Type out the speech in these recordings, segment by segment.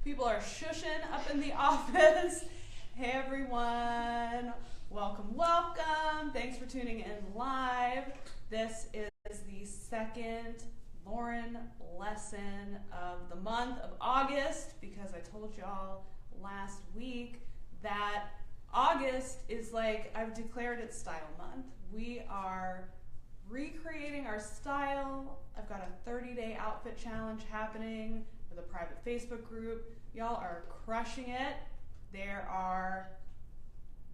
People are shushing up in the office. Hey everyone, welcome. Thanks for tuning in live. This is the second Lauren lesson of the month of August, because I told y'all last week that August is like, I've declared it style month. We are recreating our style. I've got a 30-day outfit challenge happening with a private Facebook group. Y'all are crushing it. There are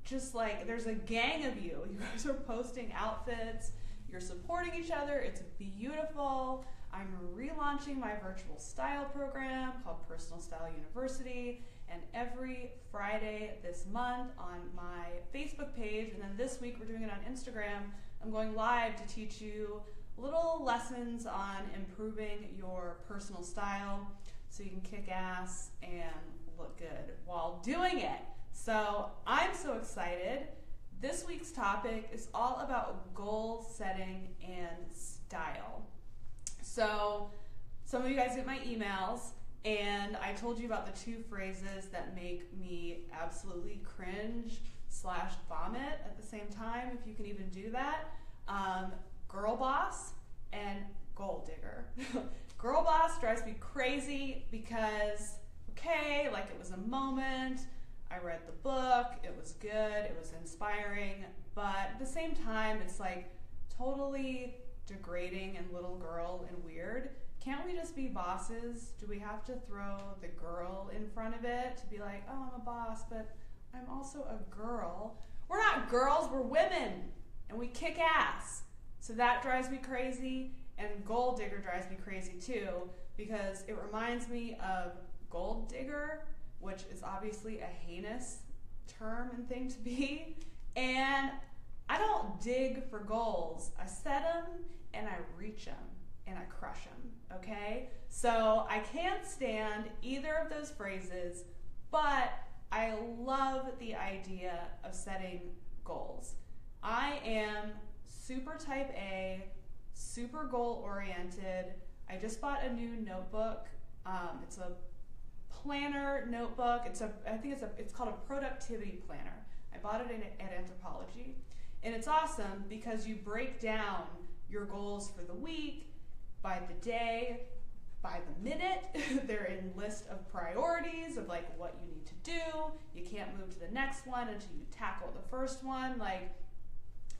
just like, there's a gang of you. You guys are posting outfits. You're supporting each other. It's beautiful. I'm relaunching my virtual style program called Personal Style University. And every Friday this month on my Facebook page, and then this week we're doing it on Instagram, I'm going live to teach you little lessons on improving your personal style so you can kick ass and look good while doing it. So I'm so excited. This week's topic is all about goal setting and style. So some of you guys get my emails, and I told you about the two phrases that make me absolutely cringe / vomit at the same time, if you can even do that. Girl boss and goal digger. Girl boss drives me crazy because, okay, like it was a moment, I read the book, it was good, it was inspiring, but at the same time, it's like totally degrading and little girl and weird. Can't we just be bosses? Do we have to throw the girl in front of it to be like, oh, I'm a boss, but I'm also a girl? We're not girls, we're women, and we kick ass. So that drives me crazy, and gold digger drives me crazy too, because it reminds me of gold digger, which is obviously a heinous term and thing to be, and I don't dig for goals. I set them, and I reach them, and I crush them, okay? So I can't stand either of those phrases, but I love the idea of setting goals. I am super type A, super goal oriented. I just bought a new notebook. It's a planner notebook. It's called a productivity planner. I bought it at Anthropology, and it's awesome because you break down your goals for the week, by the day, by the minute. They're in list of priorities of like what you need to do. You can't move to the next one until you tackle the first one. Like,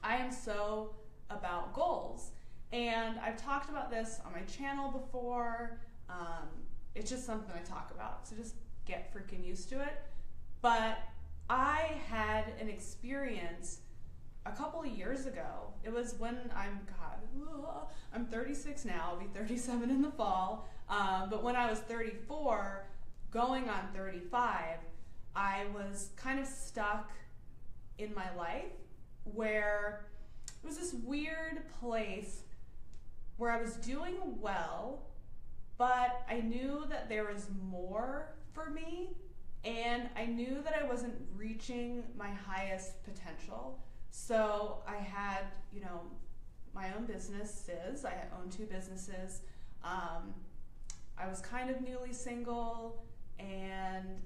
I am so about goals, and I've talked about this on my channel before. It's just something I talk about, so just get freaking used to it. But I had an experience a couple of years ago. It was when I'm 36 now, I'll be 37 in the fall, but when I was 34, going on 35, I was kind of stuck in my life where it was this weird place where I was doing well, but I knew that there was more for me, and I knew that I wasn't reaching my highest potential. So I had, my own businesses. I owned 2 businesses. I was kind of newly single, and,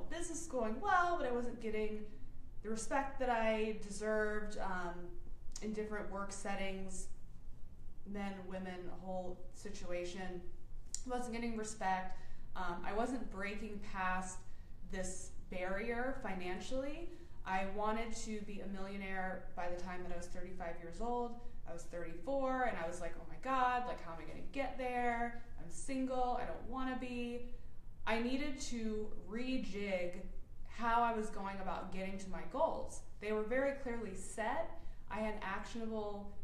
business was going well, but I wasn't getting the respect that I deserved in different work settings, men, women, a whole situation. I wasn't getting respect. I wasn't breaking past this barrier financially. I wanted to be a millionaire by the time that I was 35 years old. I was 34, and I was like, oh my God, like, how am I gonna get there? I'm single, I don't wanna be. I needed to rejig how I was going about getting to my goals. They were very clearly set. I had actionable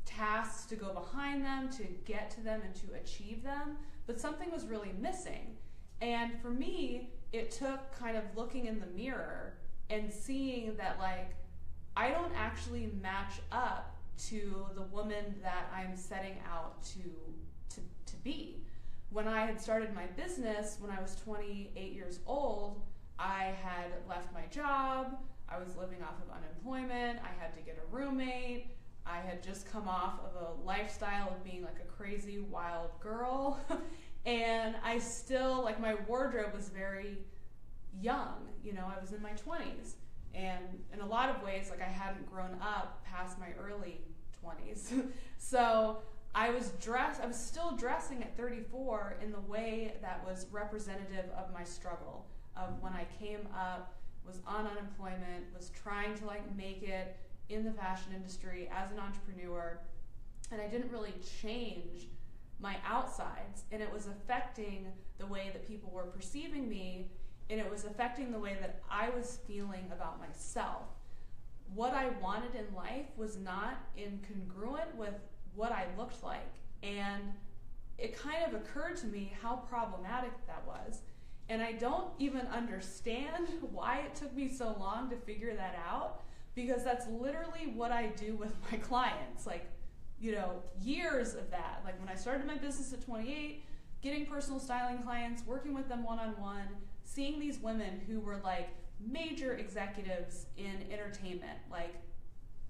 tasks to go behind them, to get to them, and to achieve them, but something was really missing. And for me, it took kind of looking in the mirror and seeing that, like, I don't actually match up to the woman that I'm setting out to be. When I had started my business, when I was 28 years old, I had left my job, I was living off of unemployment, I had to get a roommate, I had just come off of a lifestyle of being like a crazy wild girl, And I still, like, my wardrobe was very young. You know, I was in my 20s. And in a lot of ways, like, I hadn't grown up past my early 20s. So I was still dressing at 34 in the way that was representative of my struggle, of when I came up, was on unemployment, was trying to, like, make it in the fashion industry as an entrepreneur. And I didn't really change my outsides, and it was affecting the way that people were perceiving me, and it was affecting the way that I was feeling about myself. What I wanted in life was not incongruent with what I looked like, and it kind of occurred to me how problematic that was. And I don't even understand why it took me so long to figure that out, because that's literally what I do with my clients. Like, you know, years of that. Like, when I started my business at 28, getting personal styling clients, working with them one-on-one, seeing these women who were like major executives in entertainment, like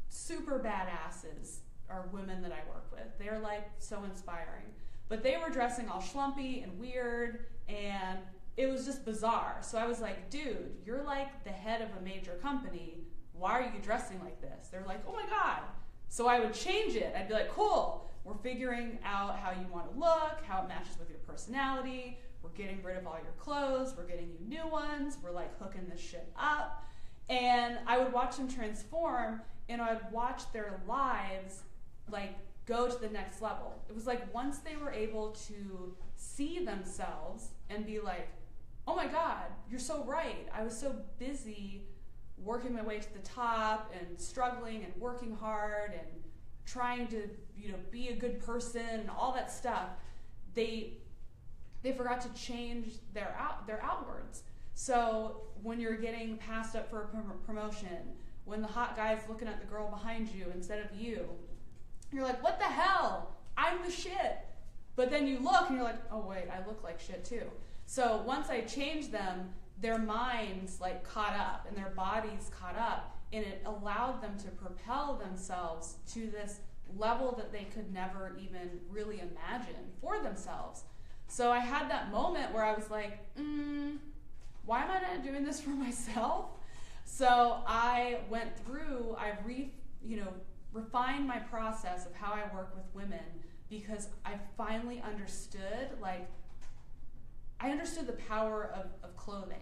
super badasses are women that I work with. They're like so inspiring. But they were dressing all schlumpy and weird, and it was just bizarre. So I was like, dude, you're like the head of a major company. Why are you dressing like this? They're like, oh my God. So I would change it. I'd be like, cool, we're figuring out how you want to look, how it matches with your personality. We're getting rid of all your clothes. We're getting you new ones. We're like hooking this shit up. And I would watch them transform, and I would watch their lives like go to the next level. It was like once they were able to see themselves and be like, oh my God, you're so right. I was so busy working my way to the top and struggling and working hard and trying to, you know, be a good person and all that stuff. They forgot to change their outwards. So when you're getting passed up for a promotion, when the hot guy's looking at the girl behind you instead of you, you're like, what the hell? I'm the shit. But then you look and you're like, oh wait, I look like shit too. So once I changed them, their minds like caught up and their bodies caught up, and it allowed them to propel themselves to this level that they could never even really imagine for themselves. So I had that moment where I was like, why am I not doing this for myself? So I went through, refined my process of how I work with women, because I finally understood, I understood the power of clothing.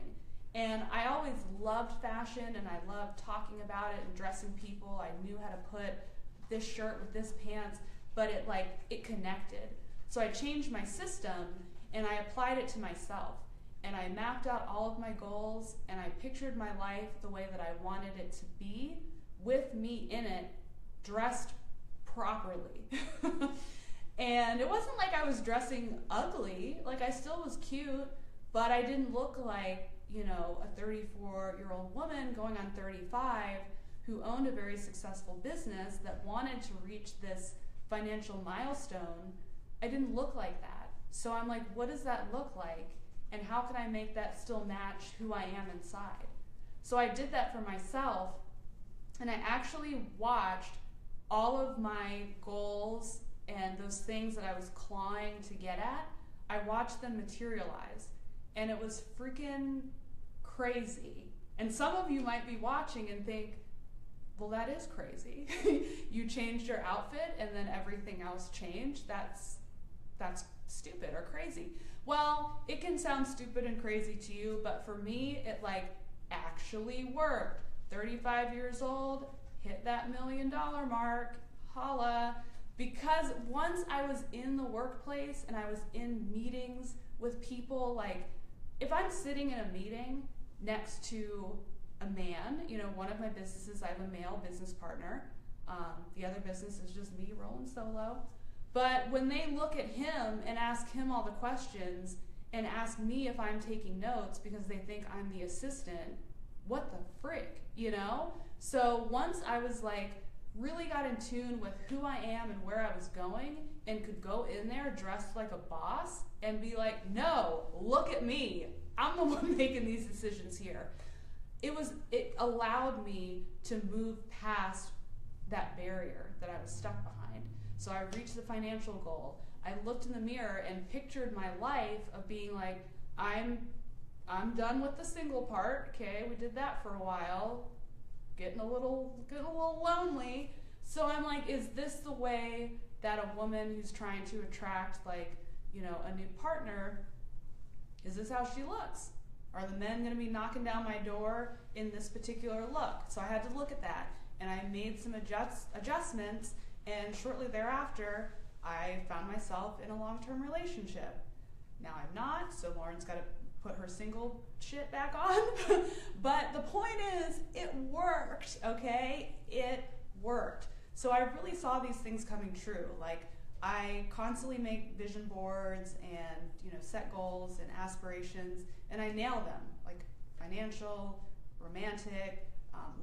And I always loved fashion, and I loved talking about it and dressing people. I knew how to put this shirt with this pants, but it connected. So I changed my system, and I applied it to myself. And I mapped out all of my goals, and I pictured my life the way that I wanted it to be, with me in it, dressed properly. And it wasn't like I was dressing ugly. Like, I still was cute, but I didn't look like, a 34-year-old woman going on 35 who owned a very successful business that wanted to reach this financial milestone. I didn't look like that. So I'm like, what does that look like? And how can I make that still match who I am inside? So I did that for myself, and I actually watched all of my goals and those things that I was clawing to get at, I watched them materialize. And it was freaking crazy. And some of you might be watching and think, well, that is crazy. You changed your outfit and then everything else changed. That's stupid or crazy. Well, it can sound stupid and crazy to you, but for me, it actually worked. 35 years old, hit that $1 million mark, holla. Because once I was in the workplace and I was in meetings with people, if I'm sitting in a meeting next to a man, one of my businesses, I have a male business partner. The other business is just me rolling solo. But when they look at him and ask him all the questions and ask me if I'm taking notes because they think I'm the assistant, what the frick, So once I was really got in tune with who I am and where I was going, and could go in there dressed like a boss and be like, no, look at me. I'm the one making these decisions here. It allowed me to move past that barrier that I was stuck behind. So I reached the financial goal. I looked in the mirror and pictured my life of being like, I'm done with the single part. Okay, we did that for a while. Getting a little lonely. So I'm like, is this the way that a woman who's trying to attract, like, you know, a new partner, is this how she looks? Are the men going to be knocking down my door in this particular look? So I had to look at that, and I made some adjustments, and shortly thereafter, I found myself in a long-term relationship. Now I'm not, so Lauren's got to put her single shit back on. But the point is, it worked, okay? It worked. So I really saw these things coming true. Like, I constantly make vision boards and, you know, set goals and aspirations, and I nail them. Like financial, romantic,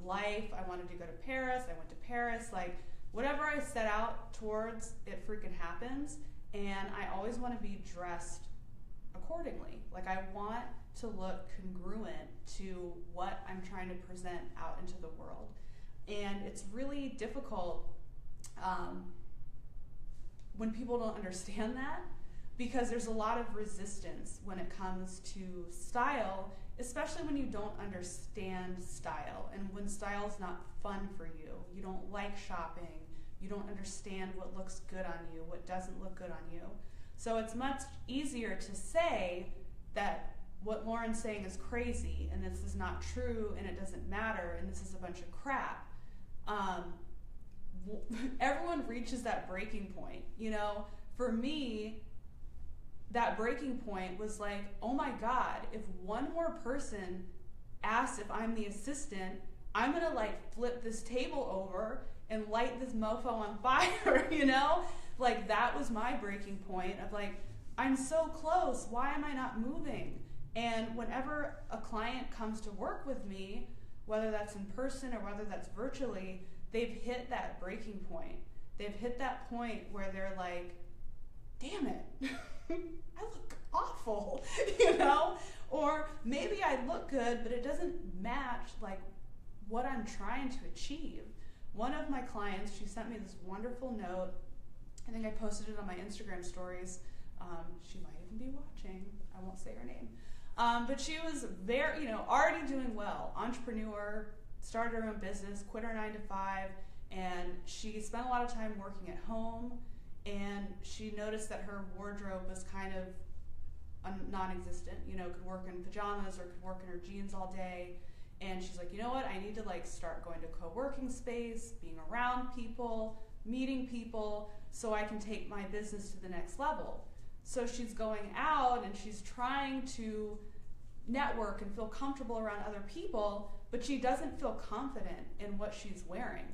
life. I wanted to go to Paris. I went to Paris. Like, whatever I set out towards, it freaking happens. And I always want to be dressed accordingly. Like, I want to look congruent to what I'm trying to present out into the world. And it's really difficult when people don't understand that, because there's a lot of resistance when it comes to style, especially when you don't understand style, and when style's not fun for you. You don't like shopping. You don't understand what looks good on you, what doesn't look good on you. So it's much easier to say that what Lauren's saying is crazy, and this is not true, and it doesn't matter, and this is a bunch of crap. Everyone reaches that breaking point, you know. For me, that breaking point was like, oh my God, if one more person asks if I'm the assistant, I'm gonna like flip this table over and light this mofo on fire, you know? Like, that was my breaking point of like, I'm so close, why am I not moving? And whenever a client comes to work with me, whether that's in person or whether that's virtually, they've hit that breaking point. They've hit that point where they're like, damn it, I look awful, you know? Or maybe I look good, but it doesn't match like what I'm trying to achieve. One of my clients, she sent me this wonderful note. I think I posted it on my Instagram stories. She might even be watching. I won't say her name. But she was very, you know, already doing well. Entrepreneur, started her own business, quit her 9-to-5, and she spent a lot of time working at home, and she noticed that her wardrobe was kind of non-existent. You know, could work in pajamas or could work in her jeans all day. And she's like, you know what, I need to like start going to co-working space, being around people, meeting people, so I can take my business to the next level. So she's going out and she's trying to network and feel comfortable around other people, but she doesn't feel confident in what she's wearing.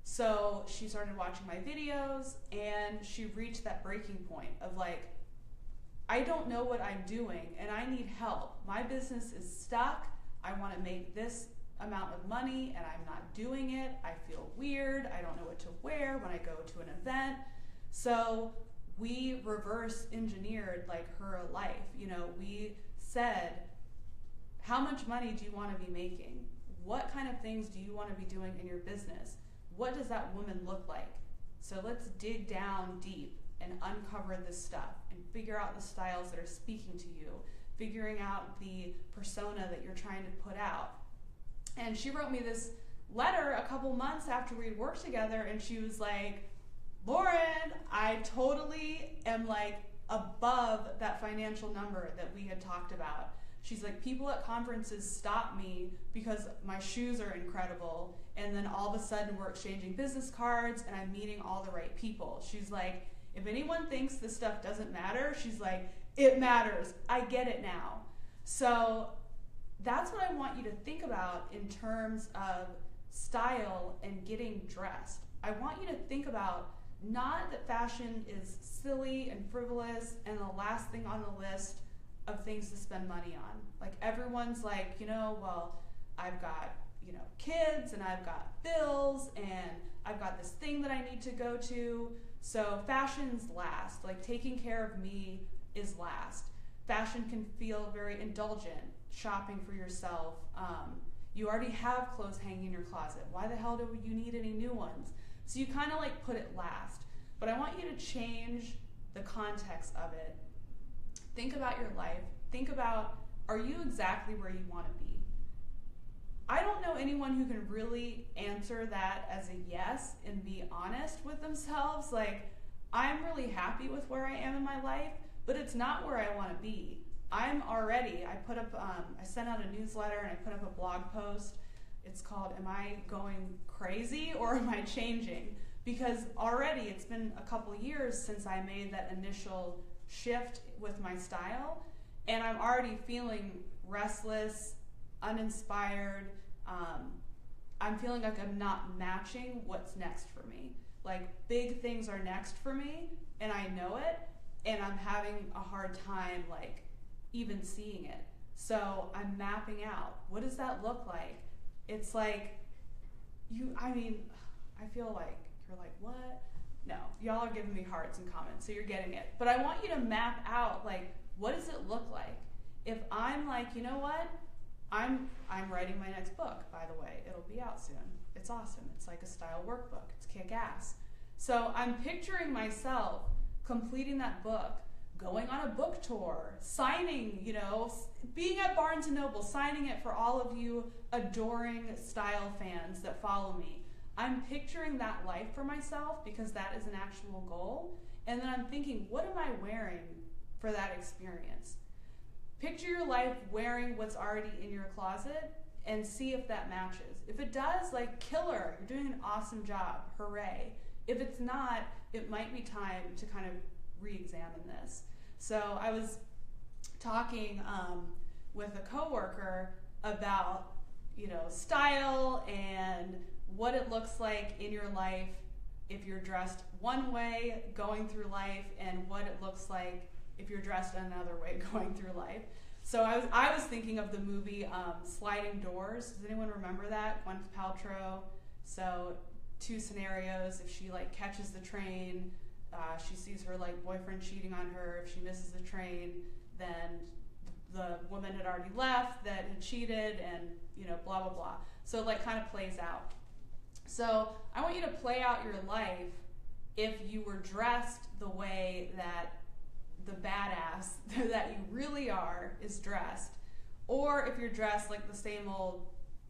So she started watching my videos, and she reached that breaking point of like, I don't know what I'm doing and I need help. My business is stuck. I want to make this amount of money and I'm not doing it. I feel weird. I don't know what to wear when I go to an event. So we reverse engineered like her life. You know, we said, how much money do you want to be making? What kind of things do you want to be doing in your business? What does that woman look like? So let's dig down deep and uncover this stuff and figure out the styles that are speaking to you, figuring out the persona that you're trying to put out. And she wrote me this letter a couple months after we worked together, and she was like, Lauren, I totally am like above that financial number that we had talked about. She's like, people at conferences stop me because my shoes are incredible, and then all of a sudden we're exchanging business cards and I'm meeting all the right people. She's like, if anyone thinks this stuff doesn't matter, she's like, it matters. I get it now. So that's what I want you to think about in terms of style and getting dressed. I want you to think about not that fashion is silly and frivolous and the last thing on the list of things to spend money on. Like, everyone's like, you know, well, I've got, you know, kids and I've got bills and I've got this thing that I need to go to. So fashion's last. Like, taking care of me is last. Fashion can feel very indulgent. Shopping for yourself. You already have clothes hanging in your closet. Why the hell do you need any new ones? So you kind of like put it last. But I want you to change the context of it. Think about your life. Think about, are you exactly where you want to be? I don't know anyone who can really answer that as a yes and be honest with themselves. Like, I'm really happy with where I am in my life, but it's not where I want to be. I sent out a newsletter and I put up a blog post. It's called, Am I Going Crazy or Am I Changing? Because already it's been a couple years since I made that initial shift with my style, and I'm already feeling restless, uninspired. I'm feeling like I'm not matching what's next for me. Like, big things are next for me, and I know it, and I'm having a hard time, like, even seeing it. So I'm mapping out, what does that look like? It's like, I feel like you're like, what? No, y'all are giving me hearts and comments, so you're getting it. But I want you to map out, like, what does it look like? If I'm like, you know what? I'm writing my next book, by the way. It'll be out soon. It's awesome. It's like a style workbook. It's kick-ass. So I'm picturing myself completing that book, going on a book tour, signing, being at Barnes & Noble, signing it for all of you adoring style fans that follow me. I'm picturing that life for myself because that is an actual goal. And then I'm thinking, what am I wearing for that experience? Picture your life wearing what's already in your closet and see if that matches. If it does, like, killer, you're doing an awesome job, hooray. If it's not, it might be time to kind of re-examine this. So I was talking with a coworker about, style and what it looks like in your life if you're dressed one way going through life, and what it looks like if you're dressed another way going through life. So I was thinking of the movie Sliding Doors. Does anyone remember that? Gwyneth Paltrow. So 2 scenarios. If she catches the train, she sees her boyfriend cheating on her. If she misses the train, then the woman had already left that had cheated, and blah blah blah. So it kind of plays out. So I want you to play out your life if you were dressed the way that the badass that you really are is dressed, or if you're dressed like the same old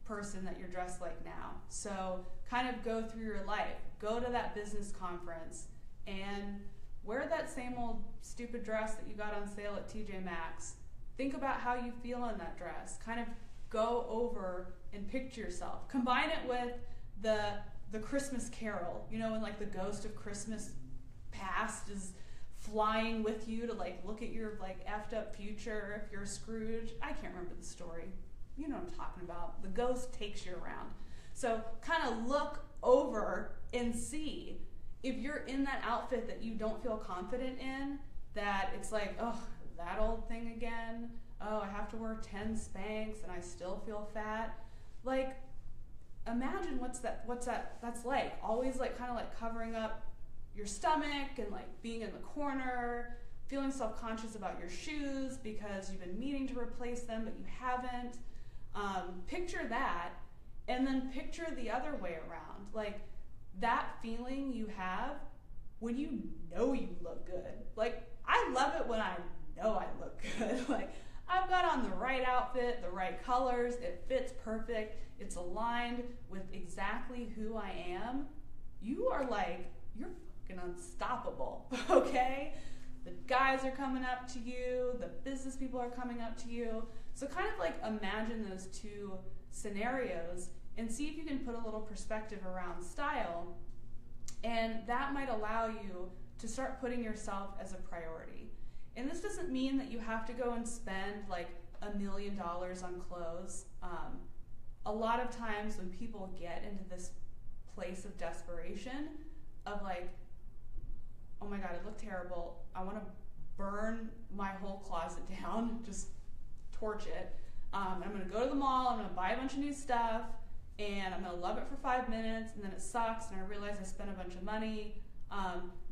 person that you're dressed like now. So kind of go through your life, go to that business conference and wear that same old stupid dress that you got on sale at TJ Maxx. Think about how you feel in that dress. Kind of go over and picture yourself. Combine it with the Christmas Carol, when the ghost of Christmas past is flying with you to look at your effed up future if you're Scrooge. I can't remember the story. You know what I'm talking about. The ghost takes you around. So kind of look over and see if you're in that outfit that you don't feel confident in, that it's oh, that old thing again. Oh, I have to wear 10 Spanx and I still feel fat. Imagine what's that's like. Always kind of covering up your stomach and being in the corner, feeling self-conscious about your shoes because you've been meaning to replace them but you haven't. Picture that, and then picture the other way around. That feeling you have when you know you look good. I love it when I know I look good. I've got on the right outfit, the right colors, it fits perfect, it's aligned with exactly who I am. You are you're fucking unstoppable, okay? The guys are coming up to you, the business people are coming up to you. So kind of imagine those 2 scenarios and see if you can put a little perspective around style, and that might allow you to start putting yourself as a priority. And this doesn't mean that you have to go and spend $1 million on clothes. A lot of times when people get into this place of desperation of oh my God, I look terrible, I want to burn my whole closet down, just torch it. I'm going to go to the mall, I'm going to buy a bunch of new stuff, and I'm going to love it for 5 minutes, and then it sucks, and I realize I spent a bunch of money.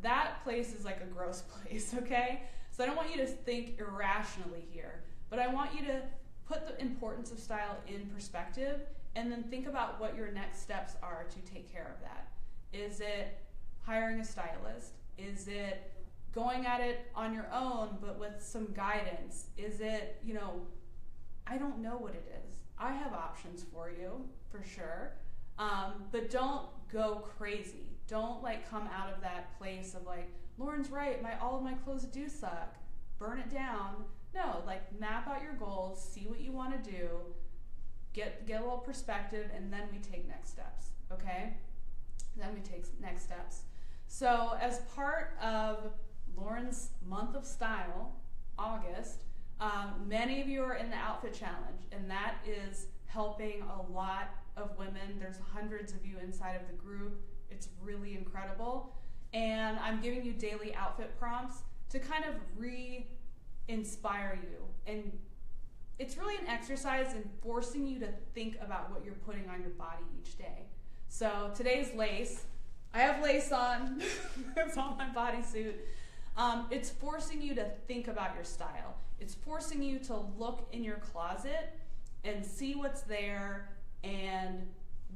That place is a gross place, okay? So I don't want you to think irrationally here, but I want you to put the importance of style in perspective and then think about what your next steps are to take care of that. Is it hiring a stylist? Is it going at it on your own, but with some guidance? Is it, I don't know what it is. I have options for you, for sure. But don't go crazy. Don't come out of that place of Lauren's right, all of my clothes do suck. Burn it down. No, map out your goals, see what you want to do, get a little perspective, and then we take next steps, okay? Then we take next steps. So as part of Lauren's month of style, August, many of you are in the outfit challenge, and that is helping a lot of women. There's hundreds of you inside of the group. It's really incredible. And I'm giving you daily outfit prompts to kind of re-inspire you. And it's really an exercise in forcing you to think about what you're putting on your body each day. So today's lace. I have lace on. It's on my bodysuit. It's forcing you to think about your style. It's forcing you to look in your closet and see what's there and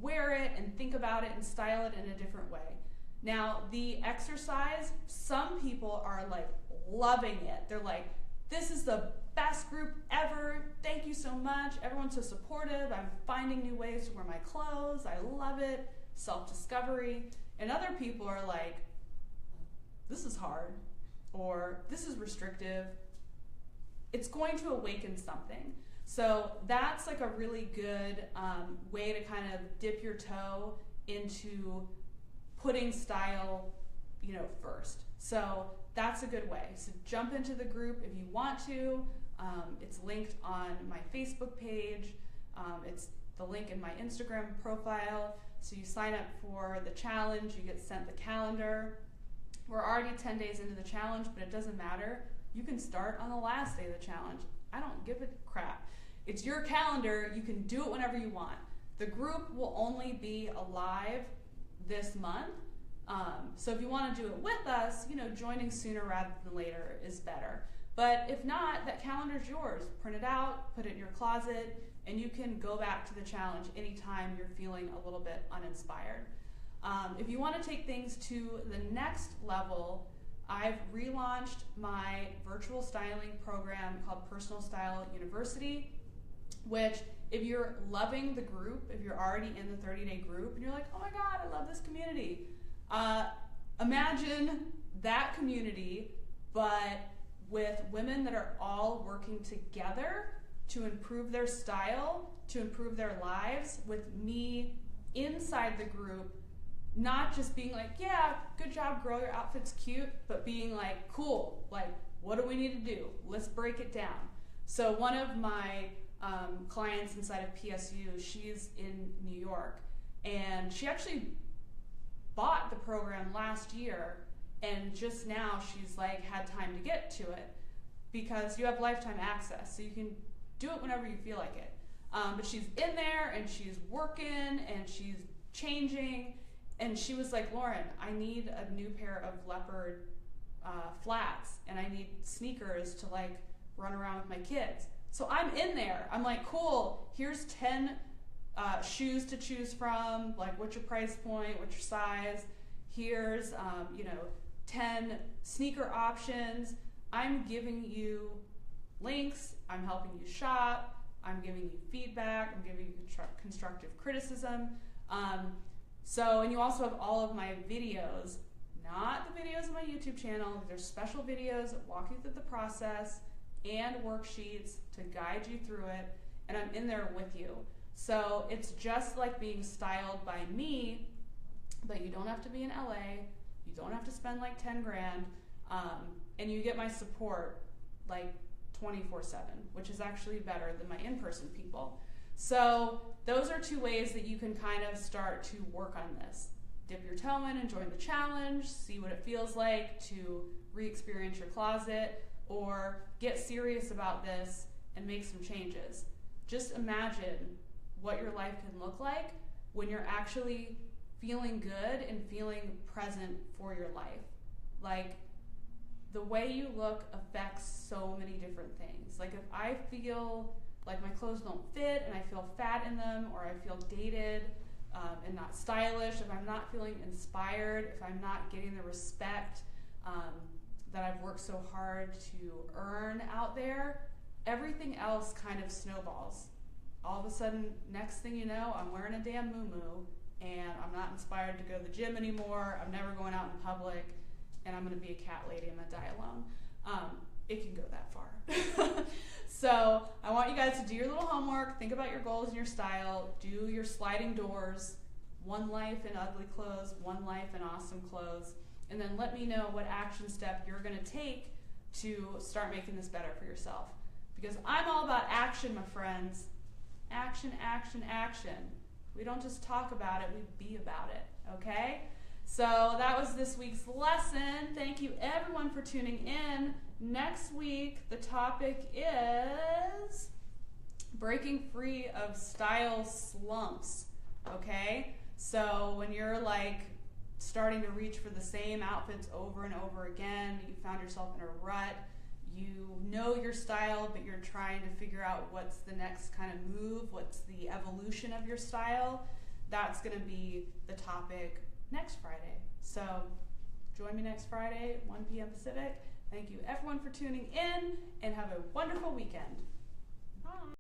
wear it and think about it and style it in a different way. Now, the exercise, some people are loving it. They're this is the best group ever. Thank you so much. Everyone's so supportive. I'm finding new ways to wear my clothes. I love it. Self-discovery. And other people are this is hard, or this is restrictive. It's going to awaken something. So that's a really good way to kind of dip your toe into putting style, first. So that's a good way. So jump into the group if you want to. It's linked on my Facebook page. It's the link in my Instagram profile. So you sign up for the challenge, you get sent the calendar. We're already 10 days into the challenge, but it doesn't matter. You can start on the last day of the challenge. I don't give a crap. It's your calendar. You can do it whenever you want. The group will only be alive this month. So if you want to do it with us, joining sooner rather than later is better. But if not, that calendar's yours. Print it out, put it in your closet, and you can go back to the challenge anytime you're feeling a little bit uninspired. If you want to take things to the next level, I've relaunched my virtual styling program called Personal Style University, which if you're loving the group, if you're already in the 30-day group and you're oh my God, I love this community, imagine that community, but with women that are all working together to improve their style, to improve their lives, with me inside the group, not just being yeah, good job girl, your outfit's cute, but being cool, what do we need to do? Let's break it down. So one of my clients inside of PSU, she's in New York, and she actually bought the program last year, and just now she's had time to get to it because you have lifetime access, so you can do it whenever you feel like it. But she's in there and she's working and she's changing, and she was Lauren, I need a new pair of leopard flats, and I need sneakers to run around with my kids. So I'm in there. I'm cool, here's 10 shoes to choose from, what's your price point, what's your size, here's 10 sneaker options. I'm giving you links, I'm helping you shop, I'm giving you feedback, I'm giving you constructive criticism. And you also have all of my videos, not the videos on my YouTube channel. There's special videos that walk you through the process and worksheets to guide you through it, and I'm in there with you. So it's just like being styled by me, but you don't have to be in LA, you don't have to spend 10 grand, and you get my support 24/7, which is actually better than my in-person people. So those are two ways that you can kind of start to work on this. Dip your toe in and join the challenge, see what it feels like to re-experience your closet, or get serious about this and make some changes. Just imagine what your life can look like when you're actually feeling good and feeling present for your life. The way you look affects so many different things. If I feel my clothes don't fit and I feel fat in them, or I feel dated and not stylish, if I'm not feeling inspired, if I'm not getting the respect that I've worked so hard to earn out there, everything else kind of snowballs. All of a sudden, next thing you know, I'm wearing a damn muumuu, and I'm not inspired to go to the gym anymore. I'm never going out in public, and I'm going to be a cat lady. I'm going to die alone. It can go that far. So I want you guys to do your little homework, think about your goals and your style, do your sliding doors, one life in ugly clothes, one life in awesome clothes, and then let me know what action step you're going to take to start making this better for yourself. Because I'm all about action, my friends. Action, action, action. We don't just talk about it, we be about it, okay? So that was this week's lesson. Thank you everyone for tuning in. Next week, the topic is breaking free of style slumps, okay? So when you're like starting to reach for the same outfits over and over again, you found yourself in a rut, you know your style, but you're trying to figure out what's the next kind of move, what's the evolution of your style, that's going to be the topic next Friday. So join me next Friday, 1 p.m. Pacific. Thank you everyone for tuning in, and have a wonderful weekend. Bye.